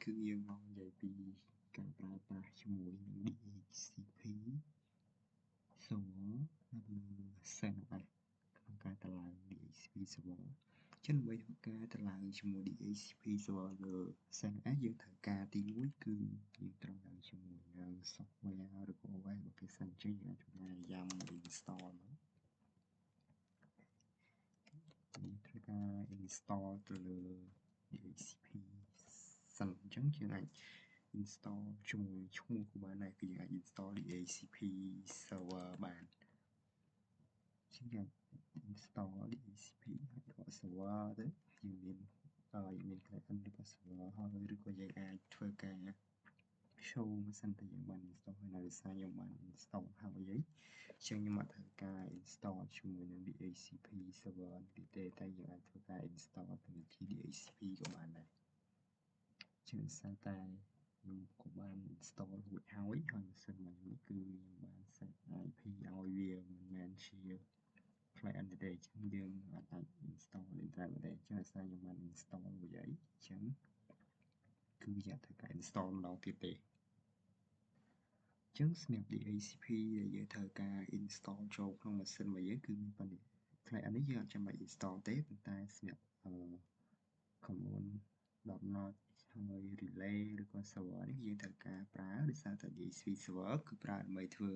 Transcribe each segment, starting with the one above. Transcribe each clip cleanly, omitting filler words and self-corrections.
គឺយើងមកនិយាយពីការប្រើប្រាស់ជាមួយនឹង DHCP server នៅលើ CentOS ក្នុងការតម្លើង DHCP server ចឹងដើម្បីធ្វើការតម្លើងជាមួយ DHCP server លើ CentOS យើងត្រូវការទី1គឺយើងត្រូវឡើងជាមួយនឹង software ឬក៏ OS application ចឹងយើងអាចធ្វើការយ៉ាំ install មកយើងត្រូវការ install ទៅលើ DHCP សិនអញ្ចឹងយើងអាច install ជាមួយឈ្មោះក៏បានដែរគឺយើងអាច install DHCP server បានជាងយើង install DHCP ហើយក៏ server ទៅយើងមាន client ឬក៏ server ហើយឬក៏យើងអាចធ្វើការ show មួយសិនតែយើងបាន install ហើយនៅសារខ្ញុំបាន install ហើយអីចឹងខ្ញុំអត់ត្រូវការ install ជាមួយនឹង DHCP server នេះទេតែយើងអាចធ្វើការ install ទៅលើ DHCP ក៏បានដែរជាពិសេសតែខ្ញុំក៏បាន install រួចហើយម៉ាស៊ីនរបស់ខ្ញុំនេះគឺខ្ញុំបាន set IP ឲ្យវាមិនមែនជា client ទេអញ្ចឹងយើងអាច install អ៊ីនធឺណិតទេអញ្ចឹងដោយសារខ្ញុំបាន install រួចហើយអញ្ចឹងគឺយើងត្រូវការ install ម្ដងទៀតទេអញ្ចឹងសម្រាប់ DHCP ដែលយើងត្រូវការ install ចូលក្នុងម៉ាស៊ីនរបស់យើងគឺមានប៉ុណ្ណេះ client នេះយើងអត់ចាំបាច់ install ទេប៉ុន្តែសម្រាប់ common .NET ហើយ relay ឬក៏ server នេះយើងត្រូវការប្រើដោយសារតែ DHCP server គឺប្រើដើម្បីធ្វើ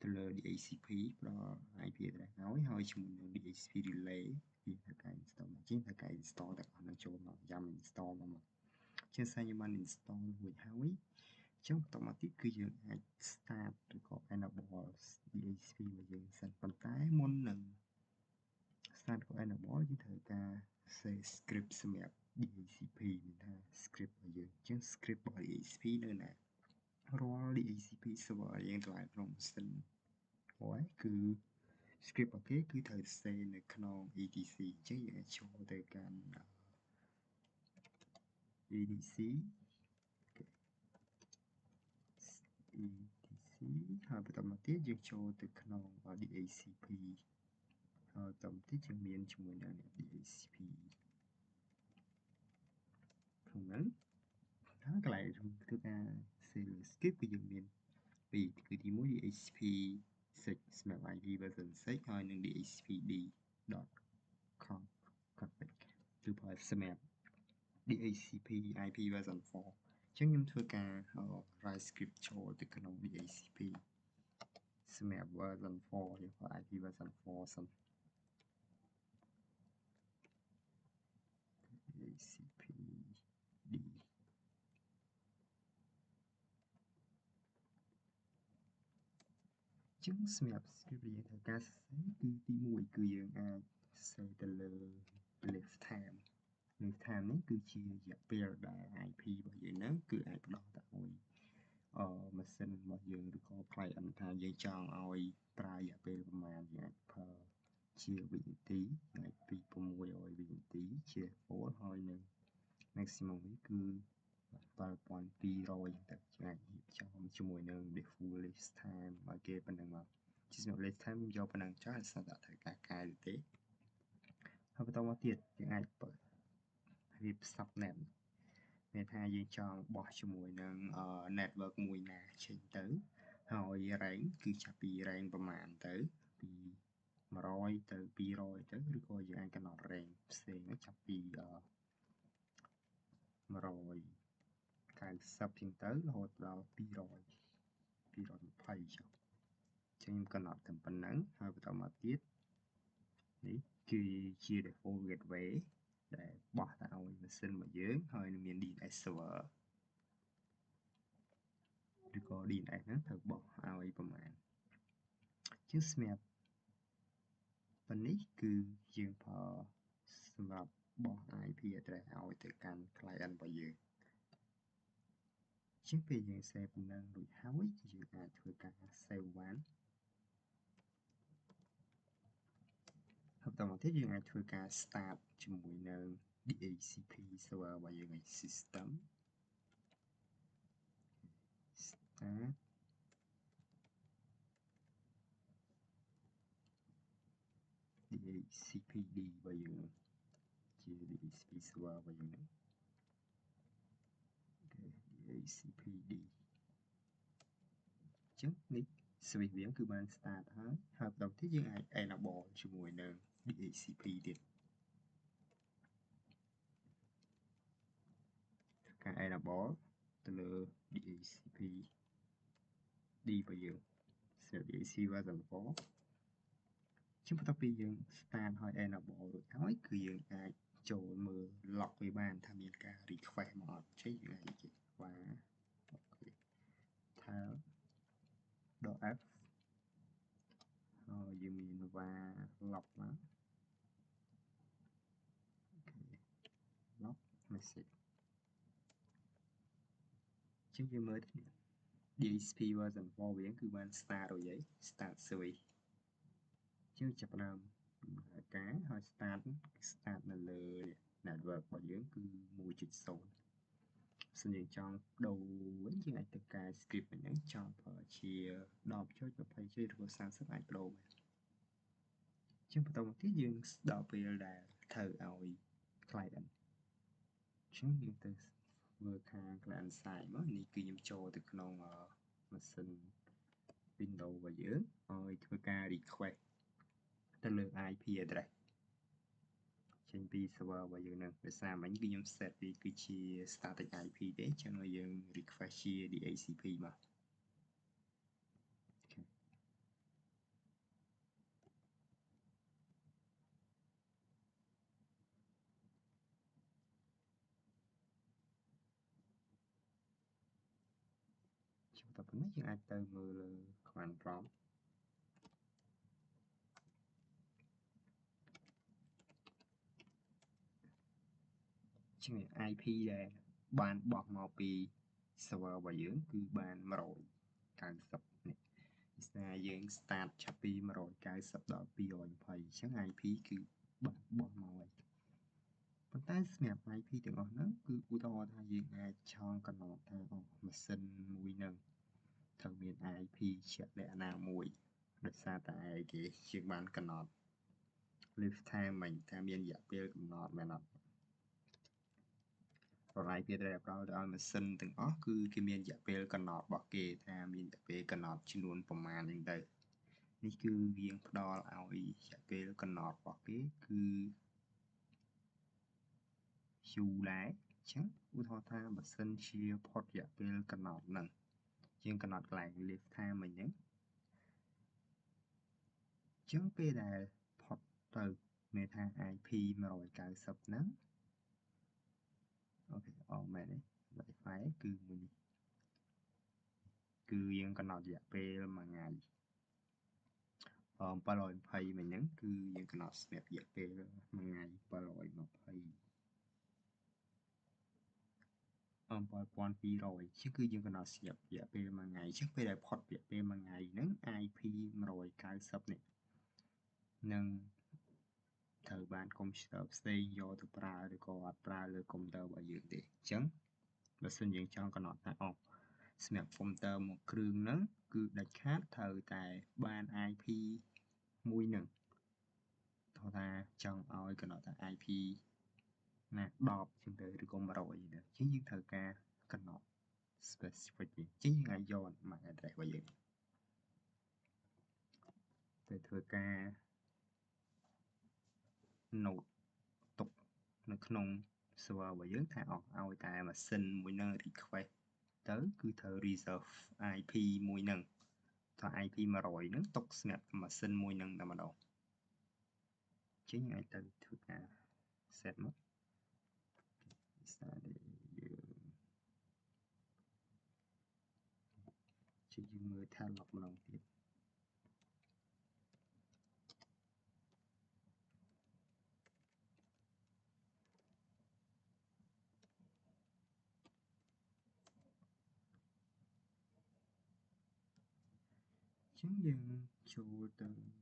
ទៅលើ DHCP ផ្ដល់ IP address ហើយជាមួយនឹង DHCP relay យើងត្រូវការ install មកជាងត្រូវការ install ទាំងអស់នឹងចូលមកយ៉ាំ install មកជាងសារខ្ញុំបាន install រួចហើយអញ្ចឹងបន្តមកទៀតគឺយើងអាច start ឬក៏ enable DHCP របស់យើងសិនប៉ុន្តែមុននឹង start ក៏ enable យើងត្រូវការ save script សម្រាប់ DHCP មានថា script របស់យើងអញ្ចឹង script របស់ DHCP នៅណារាល់ DHCP server យើងតម្លៃក្នុងម៉ាស៊ីនOS គឺ script របស់គេគឺត្រូវ save នៅក្នុង etc អញ្ចឹងយើងអាចចូលទៅកាន់ etc ហើយបន្តមកទៀតយើងចូលទៅក្នុង DHCP ហើយបន្តទៀតយើងមានជាមួយនឹង DHCP ក្នុងហ្នឹងហើយកន្លែងធ្វើការ save script គឺយើងមានពីរគឺទី1 DHCP 6 សម្រាប់ IP version 6ហើយនិង DHCPD.config គឺប្រើសម្រាប់ DHCP IP version 4អញ្ចឹងខ្ញុំធ្វើការ write script ចូលទៅក្នុង DHCP សម្រាប់ version 4យើងប្រើ IP version 4សិន DHCPD ចឹងសម្រាប់ script ដែលយើងត្រូវការសរសេរគឺទី1គឺយើងអាចសរសេរទៅលើ lifetime នេះគឺជារយៈពេលដែល IP របស់យើងហ្នឹងគឺអាចផ្ដល់ទៅឲ្យម៉ាស៊ីនរបស់យើងឬក៏ client ថាយើងចង់ឲ្យប្រើរយៈពេលប្រមាណយើងអាចប្រើជាវិនាទីអាចពី600វិនាទីជា default ហើយនឹង maximum នេះគឺ12,200តែយើងអាចរៀបចំជាមួយនឹង default list time ឲ្យគេប៉ុណ្្នឹងមកជាសម្រាប់ list time ខ្ញុំយកប៉ុណ្្នឹងចោលហើយស្រាប់តែត្រូវការកែឬទេហើយបន្តមកទៀតយើងអាចរៀប subnet មានថាយើងចង់បោះជាមួយនឹង network មួយណាចេញទៅហើយ rank គឺចាប់ពី rank ប្រមាណទៅពី100ទៅ200ទៅឬក៏យើងអាចកំណត់ rank ផ្សេងចាប់ពី190ជាងទៅរហូតដល់200 220ចុះចឹងខ្ញុំកំណត់តែប៉ុណ្ណឹងហើយបន្តមកទៀតនេះគឺជា default gateway ដែលបោះទៅឲ្យម៉ាស៊ីនរបស់យើងហើយនឹងមាន DNS server ឬក៏ DNS ហ្នឹងត្រូវបោះឲ្យប្រមាណជាងសម្រាប់ប៉ុណ្នេះគឺយើងប្រើសម្រាប់បោះ IP address ឲ្យទៅកាន់ client របស់យើងជាងពេលយើង save ប៉ុណ្ណឹងរួចហើយយើងអាចធ្វើការ save បានហើយបន្តមកទៀតយើងអាចធ្វើការ start ជាមួយនឹង DHCP server របស់យើងឲ្យ system start DHCPD របស់យើងជា DHCP server របស់យើង DHCPD ចឹងនេះ switch វាគឺបាន start ហើយបន្តទៀតយើងអាច enable ជាមួយនឹង DHCP ទៀតការ enable ទៅលើ DHCP D របស់យើងសម្រាប់ DHCP version 4ជាបន្ទាប់ពីយើង start ហើយ enable រួចហើយគឺយើងអាចចូលមើល log វាបានថាមានការ request មកអត់ចឹងយើងអាចនិយាយថាថា .f ហើយយើងមាន var log មក log message ចឹងយើងមើលទៅ DHCP version 4វាគឺបាន start រួចហើយ start service ចឹងចាប់ផ្ដើមការហើយ start នៅលើ network របស់យើងគឺ 1.0 សិនយើងចង់ដូរវិញយើងអាចទៅកែ script ហ្នឹងចង់ប្រើជា 10.20 ឬ30អាចដូរបានចឹងបន្តមកទៀតយើងដល់ពេលដែលត្រូវឲ្យ client ចឹងយើងទៅមើលខាង client side មកនេះគឺខ្ញុំចូលទៅក្នុងម៉ាស៊ីន Windows របស់យើងឲ្យធ្វើការ request ទៅលើ IP address ចេញពី server របស់យើងនឹងដោយសារមិញគឺខ្ញុំ set វាគឺជា static IP ទេចឹងឲ្យយើង request ជា DHCP មកចឹងតទៅនេះយើងអាចទៅមើលលើ command prompt ជាង IP ដែលបានបោះមកពី server របស់យើងគឺបាន190នេះស្មើយើង start ចាប់ពី190ដល់220អញ្ចឹង IP គឺបានបោះមកហើយប៉ុន្តែសម្រាប់ IP ទាំងអស់ហ្នឹងគឺឧទាហរណ៍ថាយើងអាចចង់កំណត់ថាម៉ាស៊ីនមួយហ្នឹងត្រូវមាន IP ជាក់លាក់ណាមួយដោយសារតែគេយើងបានកំណត់ lifetime មិញថាមានរយៈពេលកំណត់មែនអត់IP address ផ្ដល់ទៅឲ្យម៉ាស៊ីនទាំងអស់គឺគេមានរយៈពេលកំណត់របស់គេថាមានរយៈពេលកំណត់ចំនួនប្រមាណហ្នឹងទៅនេះគឺវាផ្ដល់ឲ្យរយៈពេលកំណត់របស់គេគឺយូរដែរអញ្ចឹងឧទាហរណ៍ថាបើសិនជាផុតរយៈពេលកំណត់ហ្នឹងយើងកំណត់កន្លែង lifetime មិញហ្នឹងអញ្ចឹងពេលដែលផុតទៅមានថា IP 190ហ្នឹងអូខេអមែនទេ Wi-Fi គឺមួយនេះគឺយើងកំណត់រយៈពេល1ថ្ងៃ720មិញហ្នឹងគឺយើងកំណត់ស្រាប់រយៈពេល1ថ្ងៃ720 7200ជាងគឺយើងកំណត់ស្រាប់រយៈពេល1ថ្ងៃអញ្ចឹងពេលដែលផុតរយៈពេល1ថ្ងៃហ្នឹង IP 190នេះនឹងត្រូវបានកុំព្យូទ័រផ្សេងយកទៅប្រើឬក៏អត់ប្រើលើកុំព្យូទ័ររបស់យើងទេអញ្ចឹងបើសិនយើងចង់កំណត់ថាសម្រាប់កុំព្យូទ័រមួយគ្រឿងហ្នឹងគឺដាច់ខាតត្រូវតែបាន IP មួយហ្នឹងថាចង់ឲ្យកំណត់ថា IP ណា10ជាងទៅឬក៏100ដែរអញ្ចឹងយើងត្រូវការកំណត់ specific អញ្ចឹងយើងអាចយក MAC address របស់យើងទៅធ្វើការ note ទុកនៅក្នុង server របស់យើងថាឲ្យតែម៉ាស៊ីនមួយហ្នឹង request ទៅគឺត្រូវ reserve IP មួយហ្នឹងថា IP 100ហ្នឹងទុកសម្រាប់ម៉ាស៊ីនមួយហ្នឹងតែម្ដងអញ្ចឹងយើងអាចទៅធ្វើការ set មកយើងមើលថា log ម្ដងទៀតអញ្ចឹងយើងចូលទៅ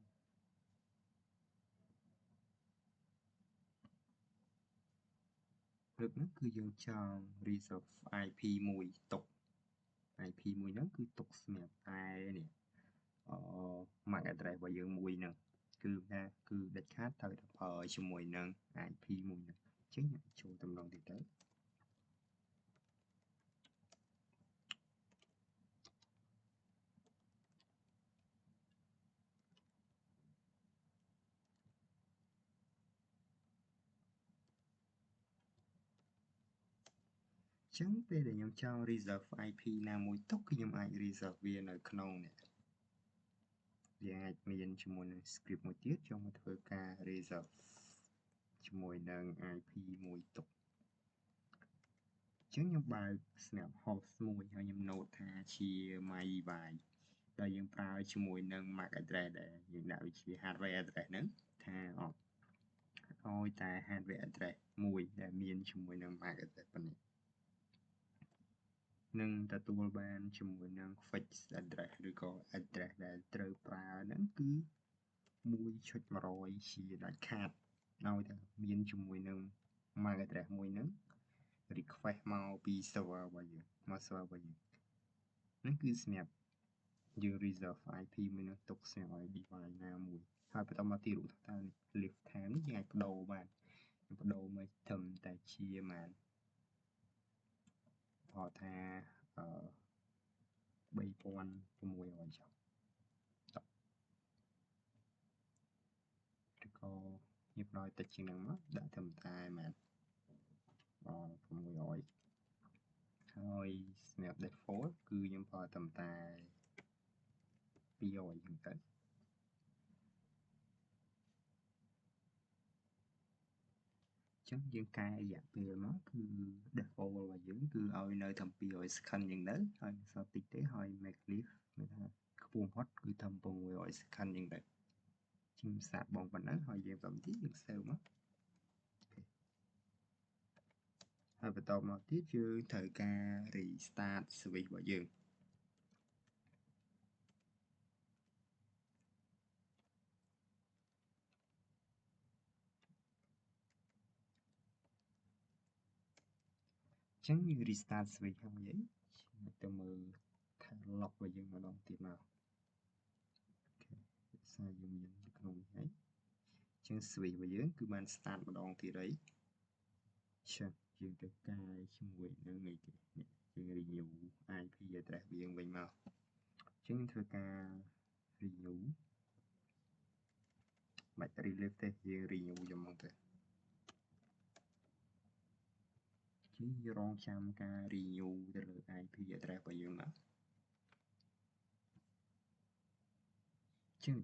ព្រឹកហ្នឹងគឺយើងចង់ reserve IP មួយទុក IP មួយហ្នឹងគឺទុកសម្រាប់តែនេះMAC address របស់យើងមួយហ្នឹងគឺថាគឺដាច់ខាតត្រូវតែប្រើជាមួយនឹង IP មួយហ្នឹងអញ្ចឹងចូលទៅម្ដងទៀតទៅ ចឹងពេលដែលខ្ញុំចង់ reserve IP ណាមួយទុកគឺខ្ញុំអាច reserve វានៅក្នុងនេះវាអាចមានជាមួយនឹង script មួយទៀតចូលមកធ្វើការ reserve ជាមួយនឹង IP មួយទុកចឹងខ្ញុំបើក snap host មួយហើយខ្ញុំ note ថាជា my device ដែលយើងប្រើជាមួយនឹង MAC address ដែលយើងដាក់វាជា hardware address ហ្នឹងថាឲ្យតែ hardware address មួយដែលមានជាមួយនឹង MAC address ប៉ុណ្ណេះនឹងទទួលបានជាមួយនឹង fixed address ឬក៏ address ដែលត្រូវប្រើហ្នឹងគឺ 1.100 ជាដាច់ខាតឲ្យតែមានជាមួយនឹង MAC address មួយហ្នឹង request មកពី server របស់យើងមក server របស់យើងហ្នឹងគឺសម្រាប់យើង reserve IP មួយហ្នឹងទុកសម្រាប់ឲ្យ device ណាមួយហើយបន្តមកទីរូបថា live time នេះយើងអាចបដូរបានបដូរមកត្រឹមតែជាប៉ុន្មានគាត់ថា3600ចុះឬក៏ញៀបដល់តិចជាងហ្នឹងមកដាក់ត្រឹមតែ600ហើយសម្រាប់ default គឺខ្ញុំប្រើត្រឹមតែ200ហ្នឹងទៅចឹងយើងកែរយៈពេលមកគឺ default របស់យើងគឺឲ្យនៅត្រឹម200 second យ៉ាងទៅហើយសល់តិចទេហើយ make live គឺថាខ្ពស់បំផុតគឺត្រឹម600 second យ៉ាងទៅខ្ញុំសាកបងប៉ុណ្ណឹងហើយយើងបន្តទៀតយើង save មកហើយបន្តមកទៀតយើងត្រូវការ restart switch របស់យើងចឹងយើង restart switch ហើយទៅមើលថា log របស់យើងម្ដងទៀតមកសារយើងមាននៅក្នុងនេះហើយចឹង switch របស់យើងគឺបាន start ម្ដងទៀតហើយចឹងយើងទៅកែជាមួយនឹងអីគេនេះយើង renew IP address យើងវិញមកចឹងធ្វើការ renew បាច់ relive ទេយើង renew យកមកទៅជារងចាំការ renew ទៅលើ IP address របស់យើងមកចឹង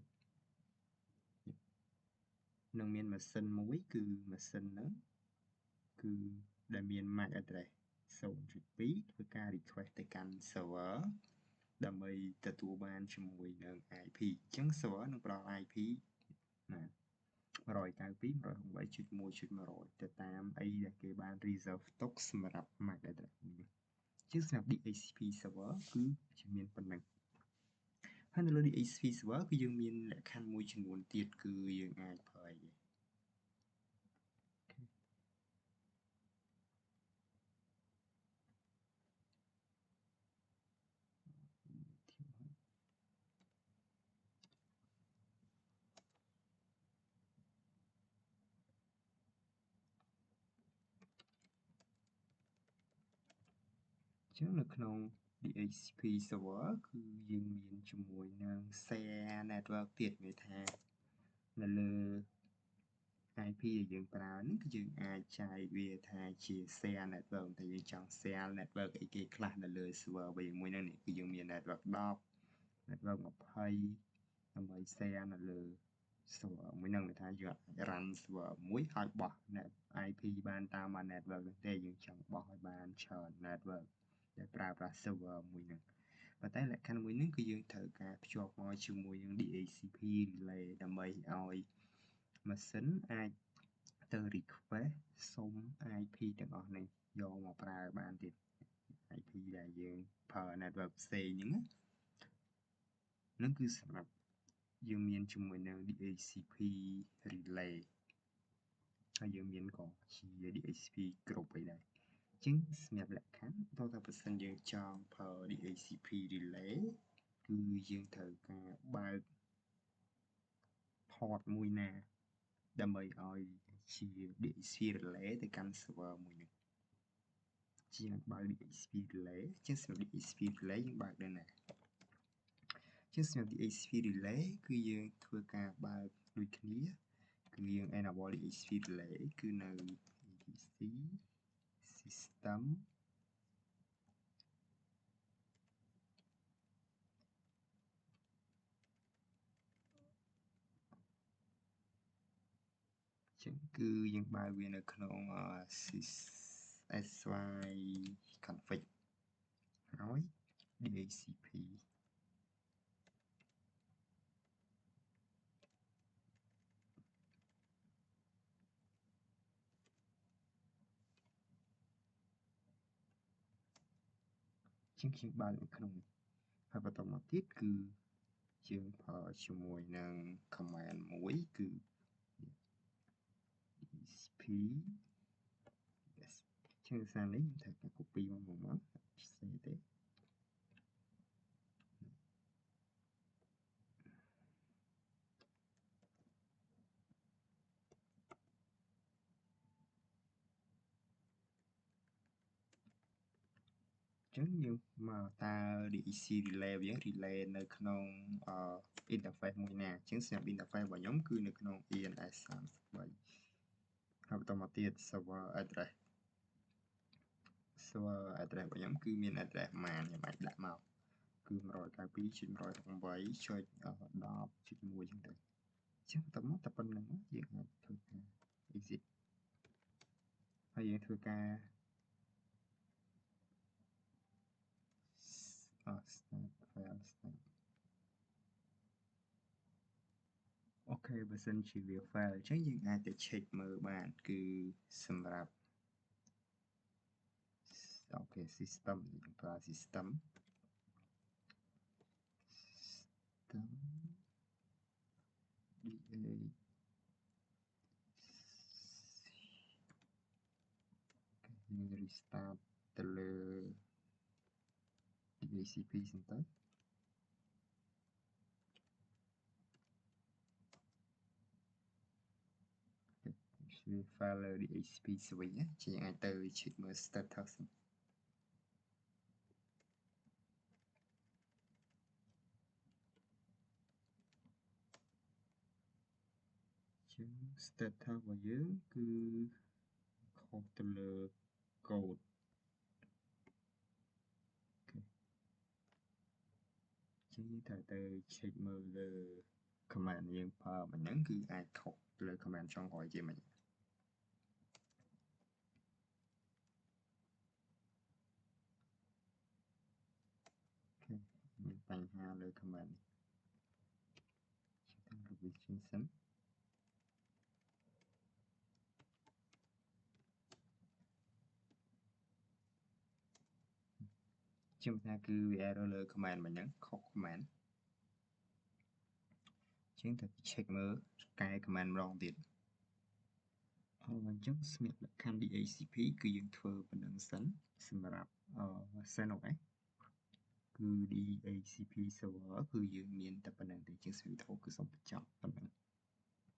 នឹងមានម៉ាស៊ីនមួយគឺម៉ាស៊ីនហ្នឹងគឺដែលមាន MAC address 0.2 ធ្វើការ request ទៅកាន់ server ដើម្បីទទួលបានជាមួយនឹង IP អញ្ចឹង server នឹងផ្ដល់ IP ណា192.168.1.100ទៅតាមអីដែលគេបាន reserve ទុកសម្រាប់ MAC address នេះជាសម្រាប់ DHCP server គឺជាមានប៉ុណ្ណឹងហើយនៅលើ DHCP server គឺយើងមានលក្ខខណ្ឌមួយចំនួនទៀតគឺយើងអាចប្រើអីគេចឹងនៅក្នុង DHCP server គឺយើងមានជាមួយនឹង share network ទៀតន័យថានៅលើ IP ដែលយើងប្រើនេះគឺយើងអាចចែកវាថាជា share network តែយើងចង់ share network អីគេខ្លះនៅលើ server វិញមួយហ្នឹងគឺយើងមាន network 10 network 20ដើម្បី share នៅលើ server មួយហ្នឹងគឺថាយើងអាច run server មួយហើយបោះ IP បានតាម network ហ្នឹងទេយើងចង់បោះឲ្យបានច្រើន network ដែលប្រើប្រាស់ server មួយហ្នឹងប៉ុន្តែលក្ខខណ្ឌមួយហ្នឹងគឺយើងត្រូវការភ្ជាប់មកជាមួយនឹង DHCP relay ដើម្បីឲ្យម៉ាស៊ីនអាចទៅ request សុំ IP ទាំងអស់នេះយកមកប្រើបានទៀត IP ដែលយើងប្រើ network ផ្សេងហ្នឹងគឺសម្រាប់យើងមានជាមួយនឹង DHCP relay ហើយយើងមានក៏ជា DHCP group អីដែរចឹងសម្រាប់លក្ខខណ្ឌបើថាបើសិនយើងចង់ប្រើ DHCP relay គឺយើងត្រូវការបើក port មួយណាដើម្បីឲ្យជា DHCP relay ទៅកាន់ server មួយនេះជាងបើក DHCP relay ចឹងសម្រាប់ DHCP relay យើងបើកនៅណាចឹងសម្រាប់ DHCP relay គឺយើងធ្វើការបើកដូចគ្នាគឺយើង enable DHCP relay គឺនៅ etc system ចឹងគឺយើងបើកវានៅក្នុង SY config ហើយ DHCP ជាងខ្ញុំបើកនៅក្នុងនេះហើយបន្តមកទៀតគឺយើងប្រើជាមួយនឹង command មួយគឺ DHCP yes ជាងសារនេះខ្ញុំត្រូវការ copy មកផ្សេងទេចឹងយើងមកតើ DEC relay វា relay នៅក្នុង interface មួយណាចឹងសម្រាប់ interface របស់ខ្ញុំគឺនៅក្នុង ENS 33ហើយបន្តមកទៀត server address របស់ខ្ញុំគឺមាន address ប៉ុន្មានខ្ញុំអាចដាក់មកគឺ 192.168.10.1 ចឹងទៅចឹងបន្តមកតែប៉ុណ្្នឹងយើងអាចធ្វើការ exit ហើយយើងធ្វើការstart file start អូខេបើសិនជាវា file អញ្ចឹងយើងអាចទៅ check មើលបានគឺសម្រាប់អូខេ system យើងប្រើ system DA យើង restart ទៅលើ DHCP សិនទៅវា file DHCP ស្វិញណាជាយើងអាចទៅ check មើល status សិនជាង status របស់យើងគឺខុសទៅលើ code ជាងយើងត្រូវទៅ check មើលលើ command យើងប្រើមិញហ្នឹងគឺអាចខុសលើ command ចុងក្រោយជាមិញមានបញ្ហាលើ command នេះទៅ revision សិនខ្ញុំថាគឺវា error លើ command មិញហ្នឹងខុស command ជាងទៅ check មើលកែ command ម្ដងទៀតអញ្ចឹងស្មៀកលក្ខខណ្ឌ DHCP គឺយើងធ្វើប៉ុណ្្នឹងសិនសម្រាប់ CentOS គឺ DHCP server គឺយើងមានតែប៉ុណ្្នឹងទេជាងវីដេអូគឺសូមបញ្ចប់ប៉ុណ្្នឹង